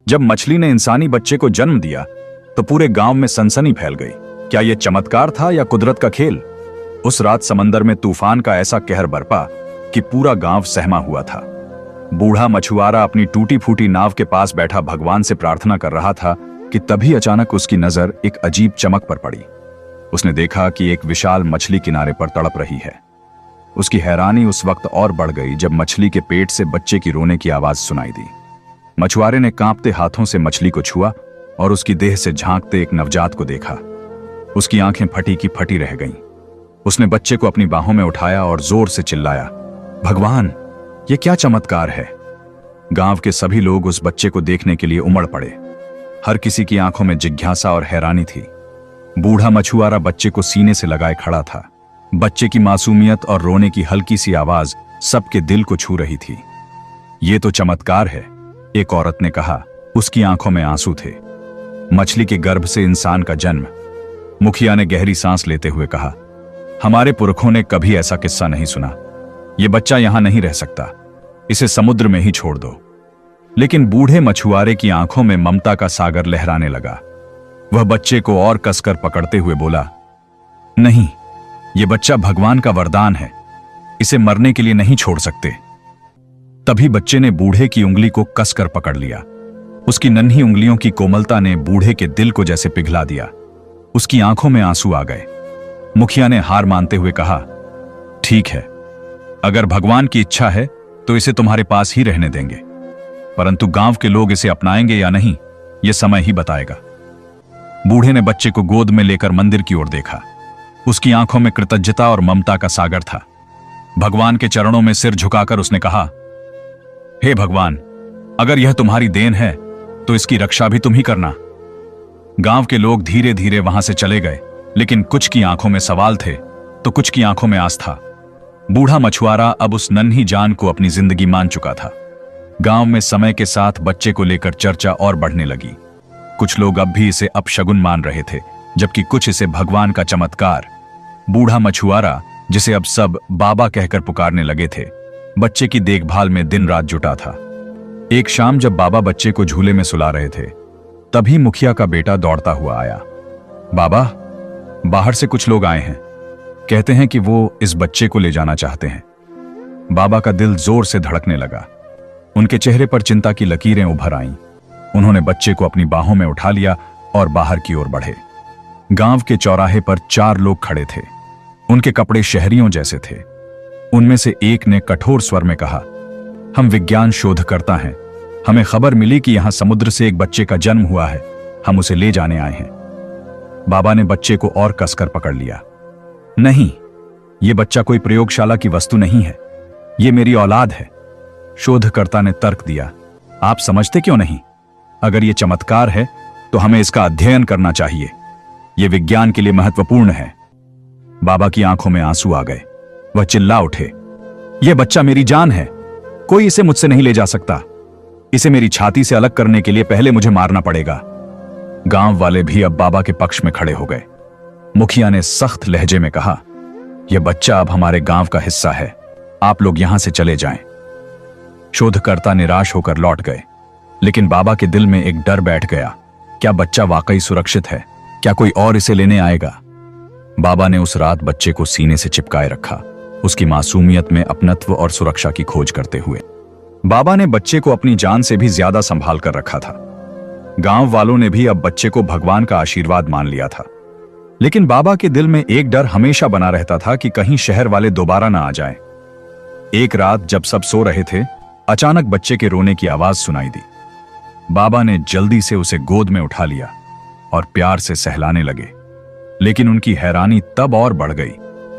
जब मछली ने इंसानी बच्चे को जन्म दिया तो पूरे गांव में सनसनी फैल गई। क्या यह चमत्कार था या कुदरत का खेल? उस रात समंदर में तूफान का ऐसा कहर बरपा कि पूरा गांव सहमा हुआ था। बूढ़ा मछुआरा अपनी टूटी फूटी नाव के पास बैठा भगवान से प्रार्थना कर रहा था कि तभी अचानक उसकी नजर एक अजीब चमक पर पड़ी। उसने देखा कि एक विशाल मछली किनारे पर तड़प रही है। उसकी हैरानी उस वक्त और बढ़ गई जब मछली के पेट से बच्चे की रोने की आवाज सुनाई दी। मछुआरे ने कांपते हाथों से मछली को छुआ और उसकी देह से झांकते एक नवजात को देखा। उसकी आंखें फटी की फटी रह गईं। उसने बच्चे को अपनी बाहों में उठाया और जोर से चिल्लाया, भगवान, ये क्या चमत्कार है? गांव के सभी लोग उस बच्चे को देखने के लिए उमड़ पड़े। हर किसी की आंखों में जिज्ञासा और हैरानी थी। बूढ़ा मछुआरा बच्चे को सीने से लगाए खड़ा था। बच्चे की मासूमियत और रोने की हल्की सी आवाज सबके दिल को छू रही थी। ये तो चमत्कार है, एक औरत ने कहा। उसकी आंखों में आंसू थे। मछली के गर्भ से इंसान का जन्म। मुखिया ने गहरी सांस लेते हुए कहा, हमारे पुरखों ने कभी ऐसा किस्सा नहीं सुना। यह बच्चा यहां नहीं रह सकता, इसे समुद्र में ही छोड़ दो। लेकिन बूढ़े मछुआरे की आंखों में ममता का सागर लहराने लगा। वह बच्चे को और कसकर पकड़ते हुए बोला, नहीं, यह बच्चा भगवान का वरदान है, इसे मरने के लिए नहीं छोड़ सकते। तभी बच्चे ने बूढ़े की उंगली को कसकर पकड़ लिया। उसकी नन्ही उंगलियों की कोमलता ने बूढ़े के दिल को जैसे पिघला दिया। उसकी आंखों में आंसू आ गए। मुखिया ने हार मानते हुए कहा, ठीक है, अगर भगवान की इच्छा है तो इसे तुम्हारे पास ही रहने देंगे, परंतु गांव के लोग इसे अपनाएंगे या नहीं, यह समय ही बताएगा। बूढ़े ने बच्चे को गोद में लेकर मंदिर की ओर देखा। उसकी आंखों में कृतज्ञता और ममता का सागर था। भगवान के चरणों में सिर झुकाकर उसने कहा, हे भगवान, अगर यह तुम्हारी देन है तो इसकी रक्षा भी तुम ही करना। गांव के लोग धीरे धीरे वहां से चले गए, लेकिन कुछ की आंखों में सवाल थे तो कुछ की आंखों में आस्था। बूढ़ा मछुआरा अब उस नन्ही जान को अपनी जिंदगी मान चुका था। गांव में समय के साथ बच्चे को लेकर चर्चा और बढ़ने लगी। कुछ लोग अब भी इसे अपशगुन मान रहे थे, जबकि कुछ इसे भगवान का चमत्कार। बूढ़ा मछुआरा, जिसे अब सब बाबा कहकर पुकारने लगे थे, बच्चे की देखभाल में दिन रात जुटा था। एक शाम जब बाबा बच्चे को झूले में सुला रहे थे, तभी मुखिया का बेटा दौड़ता हुआ आया। बाबा, बाहर से कुछ लोग आए हैं, कहते हैं कि वो इस बच्चे को ले जाना चाहते हैं। बाबा का दिल जोर से धड़कने लगा। उनके चेहरे पर चिंता की लकीरें उभर आईं। उन्होंने बच्चे को अपनी बाहों में उठा लिया और बाहर की ओर बढ़े। गांव के चौराहे पर 4 लोग खड़े थे। उनके कपड़े शहरियों जैसे थे। उनमें से एक ने कठोर स्वर में कहा, हम विज्ञान शोधकर्ता हैं, हमें खबर मिली कि यहां समुद्र से एक बच्चे का जन्म हुआ है, हम उसे ले जाने आए हैं। बाबा ने बच्चे को और कसकर पकड़ लिया। नहीं, यह बच्चा कोई प्रयोगशाला की वस्तु नहीं है, यह मेरी औलाद है। शोधकर्ता ने तर्क दिया, आप समझते क्यों नहीं? अगर यह चमत्कार है तो हमें इसका अध्ययन करना चाहिए, यह विज्ञान के लिए महत्वपूर्ण है। बाबा की आंखों में आंसू आ गए। वह चिल्ला उठे, यह बच्चा मेरी जान है, कोई इसे मुझसे नहीं ले जा सकता। इसे मेरी छाती से अलग करने के लिए पहले मुझे मारना पड़ेगा। गांव वाले भी अब बाबा के पक्ष में खड़े हो गए। मुखिया ने सख्त लहजे में कहा, यह बच्चा अब हमारे गांव का हिस्सा है, आप लोग यहां से चले जाएं। शोधकर्ता निराश होकर लौट गए, लेकिन बाबा के दिल में एक डर बैठ गया। क्या बच्चा वाकई सुरक्षित है? क्या कोई और इसे लेने आएगा? बाबा ने उस रात बच्चे को सीने से चिपकाए रखा, उसकी मासूमियत में अपनत्व और सुरक्षा की खोज करते हुए। बाबा ने बच्चे को अपनी जान से भी ज्यादा संभाल कर रखा था। गांव वालों ने भी अब बच्चे को भगवान का आशीर्वाद मान लिया था। लेकिन बाबा के दिल में एक डर हमेशा बना रहता था कि कहीं शहर वाले दोबारा ना आ जाएं। एक रात जब सब सो रहे थे, अचानक बच्चे के रोने की आवाज सुनाई दी। बाबा ने जल्दी से उसे गोद में उठा लिया और प्यार से सहलाने लगे। लेकिन उनकी हैरानी तब और बढ़ गई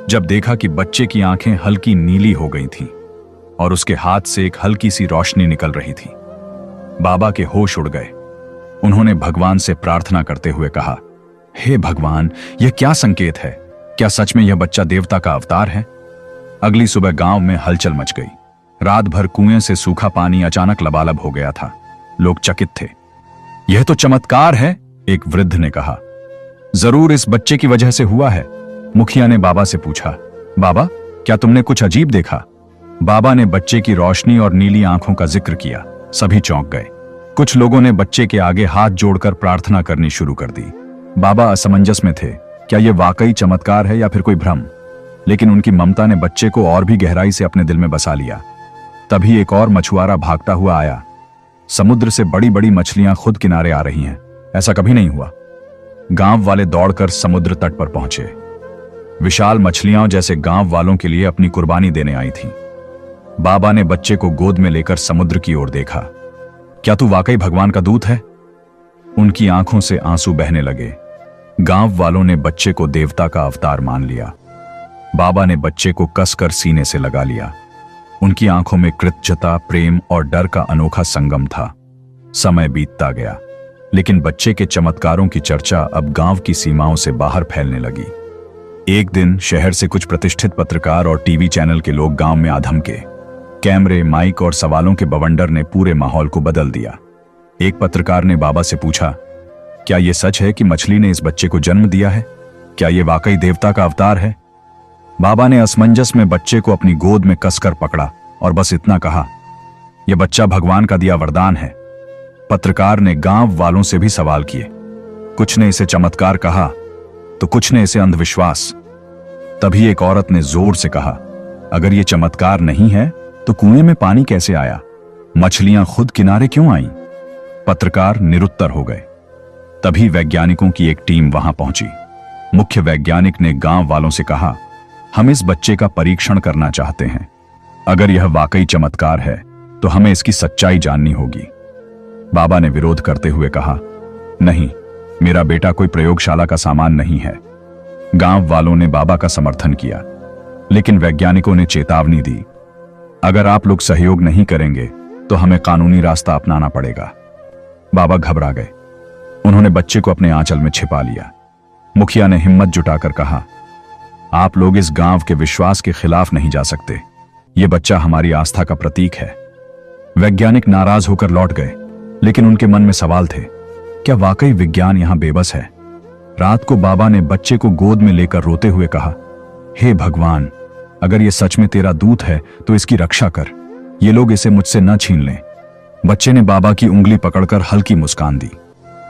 जब देखा कि बच्चे की आंखें हल्की नीली हो गई थीं और उसके हाथ से एक हल्की सी रोशनी निकल रही थी। बाबा के होश उड़ गए। उन्होंने भगवान से प्रार्थना करते हुए कहा, हे भगवान, यह क्या संकेत है? क्या सच में यह बच्चा देवता का अवतार है? अगली सुबह गांव में हलचल मच गई। रात भर कुएं से सूखा पानी अचानक लबालब हो गया था। लोग चकित थे। यह तो चमत्कार है, एक वृद्ध ने कहा। जरूर इस बच्चे की वजह से हुआ है। मुखिया ने बाबा से पूछा, बाबा, क्या तुमने कुछ अजीब देखा? बाबा ने बच्चे की रोशनी और नीली आंखों का जिक्र किया। सभी चौंक गए। कुछ लोगों ने बच्चे के आगे हाथ जोड़कर प्रार्थना करनी शुरू कर दी। बाबा असमंजस में थे, क्या यह वाकई चमत्कार है या फिर कोई भ्रम। लेकिन उनकी ममता ने बच्चे को और भी गहराई से अपने दिल में बसा लिया। तभी एक और मछुआरा भागता हुआ आया। समुद्र से बड़ी बड़ी मछलियां खुद किनारे आ रही हैं, ऐसा कभी नहीं हुआ। गांव वाले दौड़कर समुद्र तट पर पहुंचे। विशाल मछलियां जैसे गांव वालों के लिए अपनी कुर्बानी देने आई थीं। बाबा ने बच्चे को गोद में लेकर समुद्र की ओर देखा। क्या तू वाकई भगवान का दूत है? उनकी आंखों से आंसू बहने लगे। गांव वालों ने बच्चे को देवता का अवतार मान लिया। बाबा ने बच्चे को कसकर सीने से लगा लिया। उनकी आंखों में कृतज्ञता, प्रेम और डर का अनोखा संगम था। समय बीतता गया, लेकिन बच्चे के चमत्कारों की चर्चा अब गांव की सीमाओं से बाहर फैलने लगी। एक दिन शहर से कुछ प्रतिष्ठित पत्रकार और टीवी चैनल के लोग गांव में आ धमके। कैमरे, माइक और सवालों के बवंडर ने पूरे माहौल को बदल दिया। एक पत्रकार ने बाबा से पूछा, क्या यह सच है कि मछली ने इस बच्चे को जन्म दिया है? क्या यह वाकई देवता का अवतार है? बाबा ने असमंजस में बच्चे को अपनी गोद में कसकर पकड़ा और बस इतना कहा, यह बच्चा भगवान का दिया वरदान है। पत्रकार ने गांव वालों से भी सवाल किए। कुछ ने इसे चमत्कार कहा तो कुछ ने इसे अंधविश्वास। तभी एक औरत ने जोर से कहा, अगर यह चमत्कार नहीं है तो कुएं में पानी कैसे आया? मछलियां खुद किनारे क्यों आईं? पत्रकार निरुत्तर हो गए। तभी वैज्ञानिकों की एक टीम वहां पहुंची। मुख्य वैज्ञानिक ने गांव वालों से कहा, हम इस बच्चे का परीक्षण करना चाहते हैं। अगर यह वाकई चमत्कार है तो हमें इसकी सच्चाई जाननी होगी। बाबा ने विरोध करते हुए कहा, नहीं, मेरा बेटा कोई प्रयोगशाला का सामान नहीं है। गांव वालों ने बाबा का समर्थन किया, लेकिन वैज्ञानिकों ने चेतावनी दी, अगर आप लोग सहयोग नहीं करेंगे तो हमें कानूनी रास्ता अपनाना पड़ेगा। बाबा घबरा गए। उन्होंने बच्चे को अपने आंचल में छिपा लिया। मुखिया ने हिम्मत जुटाकर कहा, आप लोग इस गांव के विश्वास के खिलाफ नहीं जा सकते। यह बच्चा हमारी आस्था का प्रतीक है। वैज्ञानिक नाराज होकर लौट गए, लेकिन उनके मन में सवाल थे, क्या वाकई विज्ञान यहां बेबस है? रात को बाबा ने बच्चे को गोद में लेकर रोते हुए कहा, हे भगवान, अगर यह सच में तेरा दूत है तो इसकी रक्षा कर। ये लोग इसे मुझसे न छीन लें। बच्चे ने बाबा की उंगली पकड़कर हल्की मुस्कान दी।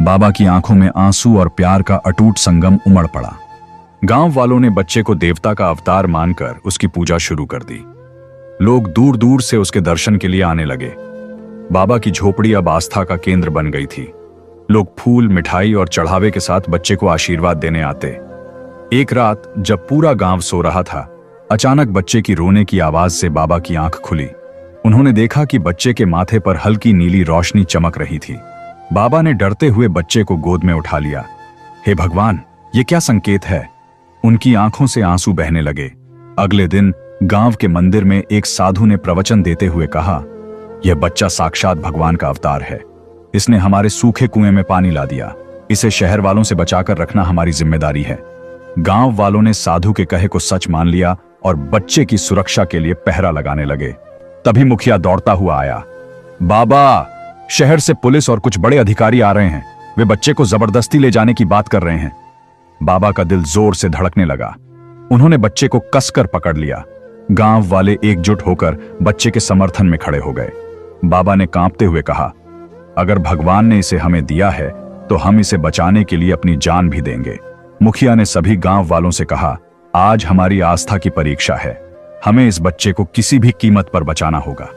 बाबा की आंखों में आंसू और प्यार का अटूट संगम उमड़ पड़ा। गांव वालों ने बच्चे को देवता का अवतार मानकर उसकी पूजा शुरू कर दी। लोग दूर दूर से उसके दर्शन के लिए आने लगे। बाबा की झोपड़ी अब आस्था का केंद्र बन गई थी। लोग फूल, मिठाई और चढ़ावे के साथ बच्चे को आशीर्वाद देने आते। एक रात जब पूरा गांव सो रहा था, अचानक बच्चे की रोने की आवाज से बाबा की आंख खुली। उन्होंने देखा कि बच्चे के माथे पर हल्की नीली रोशनी चमक रही थी। बाबा ने डरते हुए बच्चे को गोद में उठा लिया। हे भगवान, ये क्या संकेत है? उनकी आंखों से आंसू बहने लगे। अगले दिन गांव के मंदिर में एक साधु ने प्रवचन देते हुए कहा, यह बच्चा साक्षात भगवान का अवतार है। इसने हमारे सूखे कुएं में पानी ला दिया। इसे शहर वालों से बचाकर रखना हमारी जिम्मेदारी है। गांव वालों ने साधु के कहे को सच मान लिया और बच्चे की सुरक्षा के लिए पहरा लगाने लगे। तभी मुखिया दौड़ता हुआ आया। बाबा, शहर से पुलिस और कुछ बड़े अधिकारी आ रहे हैं। वे बच्चे को जबरदस्ती ले जाने की बात कर रहे हैं। बाबा का दिल जोर से धड़कने लगा। उन्होंने बच्चे को कसकर पकड़ लिया। गांव वाले एकजुट होकर बच्चे के समर्थन में खड़े हो गए। बाबा ने कांपते हुए कहा, अगर भगवान ने इसे हमें दिया है तो हम इसे बचाने के लिए अपनी जान भी देंगे। मुखिया ने सभी गांव वालों से कहा, आज हमारी आस्था की परीक्षा है। हमें इस बच्चे को किसी भी कीमत पर बचाना होगा।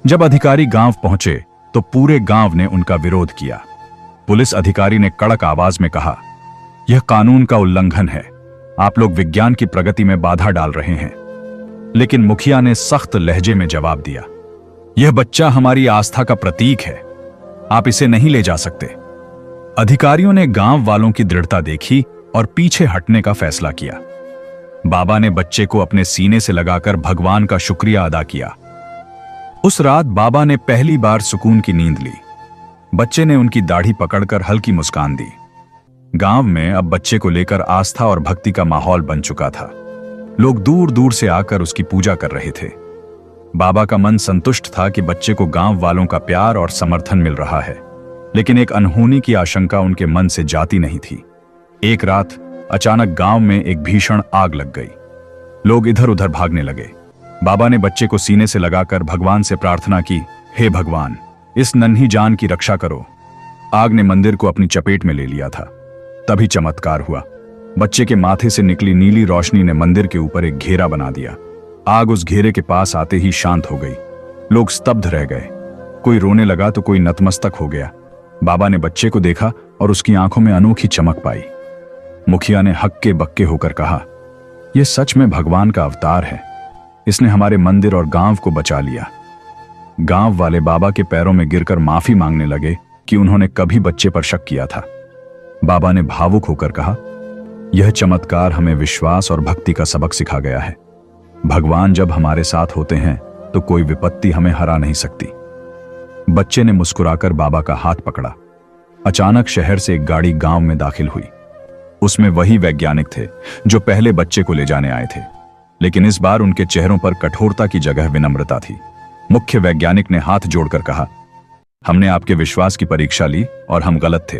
जब अधिकारी गांव पहुंचे तो पूरे गांव ने उनका विरोध किया। पुलिस अधिकारी ने कड़क आवाज में कहा, यह कानून का उल्लंघन है। आप लोग विज्ञान की प्रगति में बाधा डाल रहे हैं। लेकिन मुखिया ने सख्त लहजे में जवाब दिया, यह बच्चा हमारी आस्था का प्रतीक है। आप इसे नहीं ले जा सकते। अधिकारियों ने गांव वालों की दृढ़ता देखी और पीछे हटने का फैसला किया। बाबा ने बच्चे को अपने सीने से लगाकर भगवान का शुक्रिया अदा किया। उस रात बाबा ने पहली बार सुकून की नींद ली। बच्चे ने उनकी दाढ़ी पकड़कर हल्की मुस्कान दी। गांव में अब बच्चे को लेकर आस्था और भक्ति का माहौल बन चुका था। लोग दूर दूर से आकर उसकी पूजा कर रहे थे। बाबा का मन संतुष्ट था कि बच्चे को गांव वालों का प्यार और समर्थन मिल रहा है, लेकिन एक अनहोनी की आशंका उनके मन से जाती नहीं थी। एक रात अचानक गांव में एक भीषण आग लग गई। लोग इधर उधर भागने लगे। बाबा ने बच्चे को सीने से लगाकर भगवान से प्रार्थना की, हे भगवान, इस नन्ही जान की रक्षा करो। आग ने मंदिर को अपनी चपेट में ले लिया था। तभी चमत्कार हुआ। बच्चे के माथे से निकली नीली रोशनी ने मंदिर के ऊपर एक घेरा बना दिया। आग उस घेरे के पास आते ही शांत हो गई। लोग स्तब्ध रह गए। कोई रोने लगा तो कोई नतमस्तक हो गया। बाबा ने बच्चे को देखा और उसकी आंखों में अनोखी चमक पाई। मुखिया ने हक्के बक्के होकर कहा, यह सच में भगवान का अवतार है। इसने हमारे मंदिर और गांव को बचा लिया। गांव वाले बाबा के पैरों में गिरकर माफी मांगने लगे कि उन्होंने कभी बच्चे पर शक किया था। बाबा ने भावुक होकर कहा, यह चमत्कार हमें विश्वास और भक्ति का सबक सिखा गया है। भगवान जब हमारे साथ होते हैं तो कोई विपत्ति हमें हरा नहीं सकती। बच्चे ने मुस्कुराकर बाबा का हाथ पकड़ा। अचानक शहर से एक गाड़ी गांव में दाखिल हुई। उसमें वही वैज्ञानिक थे जो पहले बच्चे को ले जाने आए थे, लेकिन इस बार उनके चेहरों पर कठोरता की जगह विनम्रता थी। मुख्य वैज्ञानिक ने हाथ जोड़कर कहा, हमने आपके विश्वास की परीक्षा ली और हम गलत थे।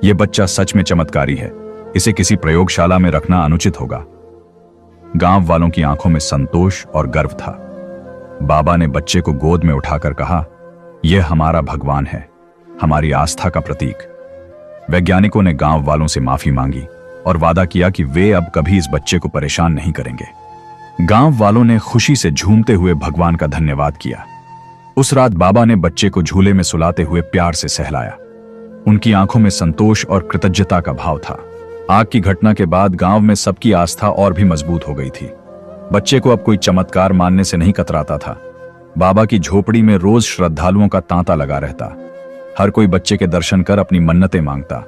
यह बच्चा सच में चमत्कारी है। इसे किसी प्रयोगशाला में रखना अनुचित होगा। गांव वालों की आंखों में संतोष और गर्व था। बाबा ने बच्चे को गोद में उठाकर कहा, यह हमारा भगवान है, हमारी आस्था का प्रतीक। वैज्ञानिकों ने गांव वालों से माफी मांगी और वादा किया कि वे अब कभी इस बच्चे को परेशान नहीं करेंगे। गांव वालों ने खुशी से झूमते हुए भगवान का धन्यवाद किया। उस रात बाबा ने बच्चे को झूले में सुलाते हुए प्यार से सहलाया। उनकी आंखों में संतोष और कृतज्ञता का भाव था। आग की घटना के बाद गांव में सबकी आस्था और भी मजबूत हो गई थी। बच्चे को अब कोई चमत्कार मानने से नहीं कतराता था। बाबा की झोपड़ी में रोज श्रद्धालुओं का तांता लगा रहता। हर कोई बच्चे के दर्शन कर अपनी मन्नतें मांगता।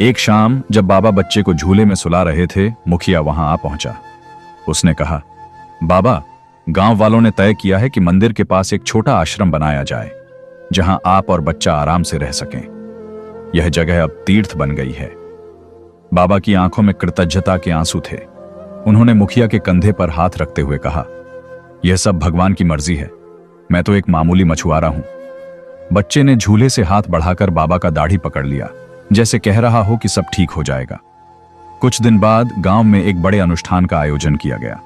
एक शाम जब बाबा बच्चे को झूले में सुला रहे थे, मुखिया वहां आ पहुंचा। उसने कहा, बाबा, गांव वालों ने तय किया है कि मंदिर के पास एक छोटा आश्रम बनाया जाए जहां आप और बच्चा आराम से रह सकें। यह जगह अब तीर्थ बन गई है। बाबा की आंखों में कृतज्ञता के आंसू थे। उन्होंने मुखिया के कंधे पर हाथ रखते हुए कहा, यह सब भगवान की मर्जी है। मैं तो एक मामूली मछुआरा हूं। बच्चे ने झूले से हाथ बढ़ाकर बाबा का दाढ़ी पकड़ लिया, जैसे कह रहा हो कि सब ठीक हो जाएगा। कुछ दिन बाद गांव में एक बड़े अनुष्ठान का आयोजन किया गया।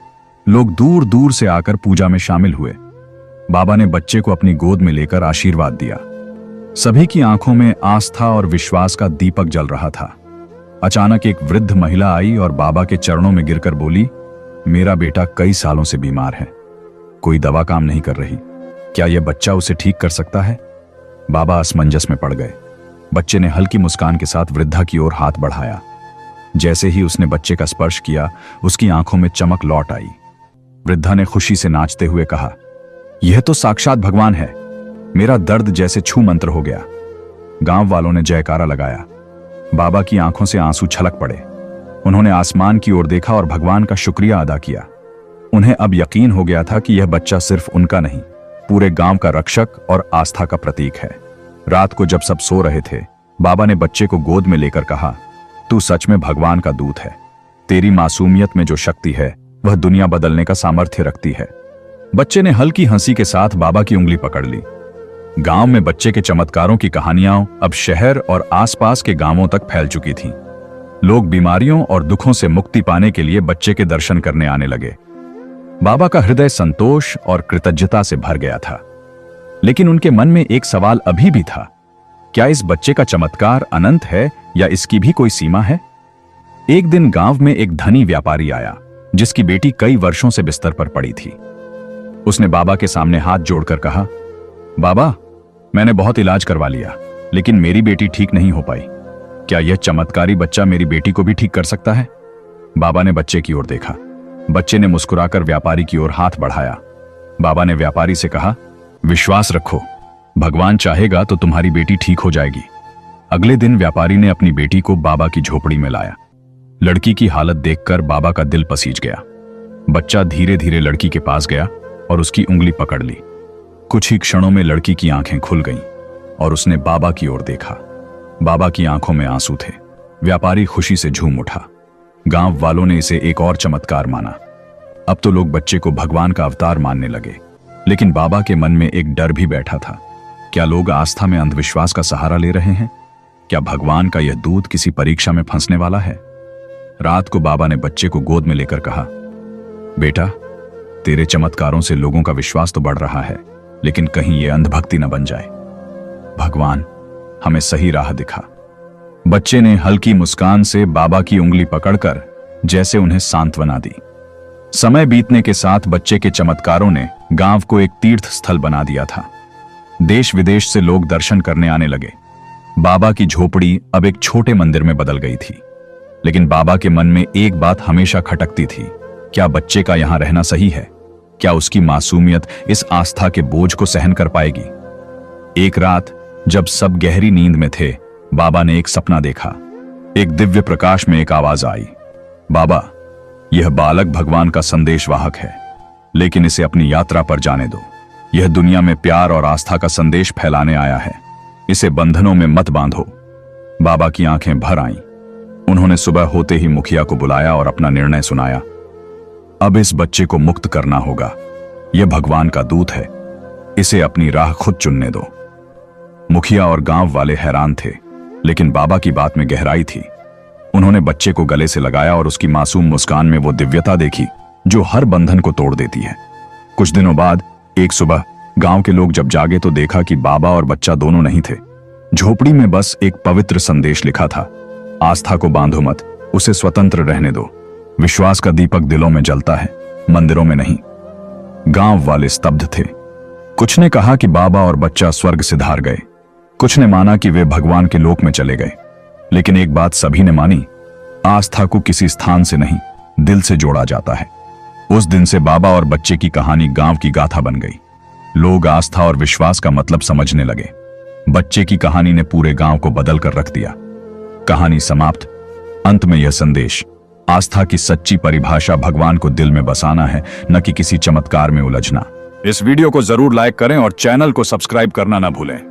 लोग दूर दूर से आकर पूजा में शामिल हुए। बाबा ने बच्चे को अपनी गोद में लेकर आशीर्वाद दिया। सभी की आंखों में आस्था और विश्वास का दीपक जल रहा था। अचानक एक वृद्ध महिला आई और बाबा के चरणों में गिरकर बोली, मेरा बेटा कई सालों से बीमार है। कोई दवा काम नहीं कर रही। क्या यह बच्चा उसे ठीक कर सकता है? बाबा असमंजस में पड़ गए। बच्चे ने हल्की मुस्कान के साथ वृद्धा की ओर हाथ बढ़ाया। जैसे ही उसने बच्चे का स्पर्श किया, उसकी आंखों में चमक लौट आई। वृद्धा ने खुशी से नाचते हुए कहा, यह तो साक्षात भगवान है। मेरा दर्द जैसे छू मंत्र हो गया। गांव वालों ने जयकारा लगाया। बाबा की आंखों से आंसू छलक पड़े। उन्होंने आसमान की ओर देखा और भगवान का शुक्रिया अदा किया। उन्हें अब यकीन हो गया था कि यह बच्चा सिर्फ उनका नहीं, पूरे गांव का रक्षक और आस्था का प्रतीक है। रात को जब सब सो रहे थे, बाबा ने बच्चे को गोद में लेकर कहा, तू सच में भगवान का दूत है। तेरी मासूमियत में जो शक्ति है वह दुनिया बदलने का सामर्थ्य रखती है। बच्चे ने हल्की हंसी के साथ बाबा की उंगली पकड़ ली। गांव में बच्चे के चमत्कारों की कहानियां अब शहर और आसपास के गांवों तक फैल चुकी थीं। लोग बीमारियों और दुखों से मुक्ति पाने के लिए बच्चे के दर्शन करने आने लगे। बाबा का हृदय संतोष और कृतज्ञता से भर गया था। लेकिन उनके मन में एक सवाल अभी भी था, क्या इस बच्चे का चमत्कार अनंत है या इसकी भी कोई सीमा है? एक दिन गांव में एक धनी व्यापारी आया जिसकी बेटी कई वर्षों से बिस्तर पर पड़ी थी। उसने बाबा के सामने हाथ जोड़कर कहा, बाबा, मैंने बहुत इलाज करवा लिया, लेकिन मेरी बेटी ठीक नहीं हो पाई। क्या यह चमत्कारी बच्चा मेरी बेटी को भी ठीक कर सकता है? बाबा ने बच्चे की ओर देखा। बच्चे ने मुस्कुराकर व्यापारी की ओर हाथ बढ़ाया। बाबा ने व्यापारी से कहा, विश्वास रखो, भगवान चाहेगा तो तुम्हारी बेटी ठीक हो जाएगी। अगले दिन व्यापारी ने अपनी बेटी को बाबा की झोपड़ी में लाया। लड़की की हालत देखकर बाबा का दिल पसीज गया। बच्चा धीरे धीरे लड़की के पास गया और उसकी उंगली पकड़ ली। कुछ ही क्षणों में लड़की की आंखें खुल गईं और उसने बाबा की ओर देखा। बाबा की आंखों में आंसू थे। व्यापारी खुशी से झूम उठा। गांव वालों ने इसे एक और चमत्कार माना। अब तो लोग बच्चे को भगवान का अवतार मानने लगे। लेकिन बाबा के मन में एक डर भी बैठा था। क्या लोग आस्था में अंधविश्वास का सहारा ले रहे हैं? क्या भगवान का यह दूत किसी परीक्षा में फंसने वाला है? रात को बाबा ने बच्चे को गोद में लेकर कहा, बेटा, तेरे चमत्कारों से लोगों का विश्वास तो बढ़ रहा है, लेकिन कहीं यह अंधभक्ति न बन जाए। भगवान हमें सही राह दिखा। बच्चे ने हल्की मुस्कान से बाबा की उंगली पकड़कर जैसे उन्हें सांत्वना दी। समय बीतने के साथ बच्चे के चमत्कारों ने गांव को एक तीर्थ स्थल बना दिया था। देश विदेश से लोग दर्शन करने आने लगे। बाबा की झोपड़ी अब एक छोटे मंदिर में बदल गई थी। लेकिन बाबा के मन में एक बात हमेशा खटकती थी, क्या बच्चे का यहां रहना सही है? क्या उसकी मासूमियत इस आस्था के बोझ को सहन कर पाएगी? एक रात जब सब गहरी नींद में थे, बाबा ने एक सपना देखा। एक दिव्य प्रकाश में एक आवाज आई, बाबा, यह बालक भगवान का संदेशवाहक है, लेकिन इसे अपनी यात्रा पर जाने दो। यह दुनिया में प्यार और आस्था का संदेश फैलाने आया है, इसे बंधनों में मत बांधो। बाबा की आंखें भर आईं। उन्होंने सुबह होते ही मुखिया को बुलाया और अपना निर्णय सुनाया। अब इस बच्चे को मुक्त करना होगा। यह भगवान का दूत है, इसे अपनी राह खुद चुनने दो। मुखिया और गांव वाले हैरान थे, लेकिन बाबा की बात में गहराई थी। उन्होंने बच्चे को गले से लगाया और उसकी मासूम मुस्कान में वो दिव्यता देखी जो हर बंधन को तोड़ देती है। कुछ दिनों बाद एक सुबह गांव के लोग जब जागे तो देखा कि बाबा और बच्चा दोनों नहीं थे। झोपड़ी में बस एक पवित्र संदेश लिखा था, आस्था को बांधो मत, उसे स्वतंत्र रहने दो। विश्वास का दीपक दिलों में जलता है, मंदिरों में नहीं। गांव वाले स्तब्ध थे। कुछ ने कहा कि बाबा और बच्चा स्वर्ग से धार गए, कुछ ने माना कि वे भगवान के लोक में चले गए। लेकिन एक बात सभी ने मानी, आस्था को किसी स्थान से नहीं, दिल से जोड़ा जाता है। उस दिन से बाबा और बच्चे की कहानी गांव की गाथा बन गई। लोग आस्था और विश्वास का मतलब समझने लगे। बच्चे की कहानी ने पूरे गांव को बदल कर रख दिया। कहानी समाप्त। अंत में यह संदेश, आस्था की सच्ची परिभाषा भगवान को दिल में बसाना है, न कि किसी चमत्कार में उलझना। इस वीडियो को जरूर लाइक करें और चैनल को सब्सक्राइब करना ना भूलें।